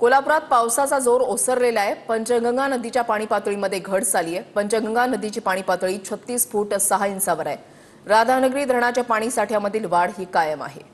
कोल्हापुरात पावसाचा जोर ओसरलेला आहे। पंचगंगा नदीच्या पाणी पातळीमध्ये घट झाली आहे। पंचगंगा नदीची पाणी पातळी 36 फूट 6 इंचावर आहे। राधानगरी धरणाच्या पाणी साठ्यामधील वाढ ही कायम आहे।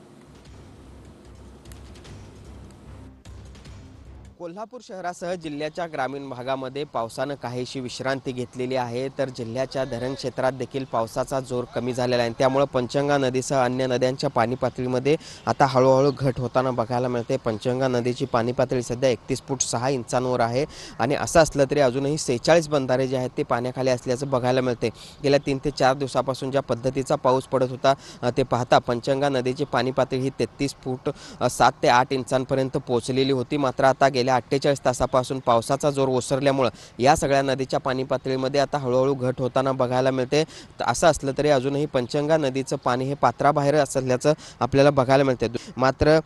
कोल्हापूर शहरासह जिल्ह्याच्या ग्रामीण भागामध्ये पावसानं काहीशी विश्रांती घेतलेली आहे, तर जिल्ह्याच्या धरण क्षेत्रात देखील पावसाचा जोर कमी झालेला आहे। त्यामुळे पंचगंगा नदीसह अन्य नद्यांच्या पाणी पातळीमध्ये आता हळूहळू घट होताना बघायला मिळते। पंचगंगा नदीची पाणी पातळी सध्या 31 फूट 6 इंचांवर आहे आणि असं असलं तरी अजूनही 46 बंधारे जे आहेत ते पाण्याखाली असल्याचं बघायला मिळते। गेल्या 3 ते 4 दिवसापासून ज्या पद्धतीचा पाऊस पडत होता ते पाहता पंचगंगा नदीची पाणी पातळी ही 33 फूट 7 ते 8 इंचांपर्यंत पोहोचलेली होती। मात्र आता गेल्या 48 तासापासून पावसाचा जोर ओसरल्यामुळे या सगळ्या नदीच्या पाणी पातळीमध्ये आता हळूहळू घट होताना बघायला मिळते। असं असलं तरी अजूनही पंचगंगा नदीचं पाणी हे पात्राबाहेर असल्याचं आपल्याला बघायला मिळते। मात्र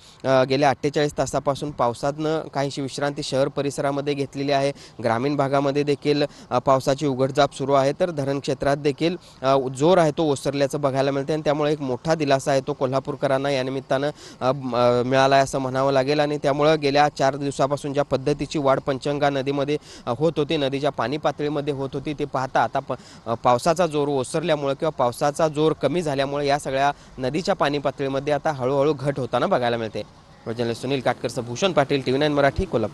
गेल्या 48 तासापासून पावसानं काहीशी विश्रांती शहर परिसरामध्ये घेतलेली आहे। ग्रामीण भागामध्ये देखील पावसाची उघडझाप सुरू आहे, तर धरण क्षेत्रात देखील जोर आहे तो ओसरल्याचं बघायला मिळते आणि त्यामुळे एक मोठा दिलासा आहे तो कोल्हापूरकरांना या निमित्तानं मिळाला आहे असं म्हणावं लागेल। आणि त्यामुळे गेल्या 4 दिवसापासून ज्या पद्धतीची वाढ पंचगंगा नदीमध्ये होत होती, नदीच्या पाणी पातळीमध्ये होत होती, ते पाहता आता पावसाचा जोर ओसरल्यामुळे किंवा पावसाचा जोर कमी झाल्यामुळे या सगळ्या नदीच्या पाणी पातळीमध्ये आता हळूहळू घट होताना बघायला मिळते। जर्नलिस्ट सुनील काटकरसह भूषण पाटील, TV9 मराठी, कोल्हापूर।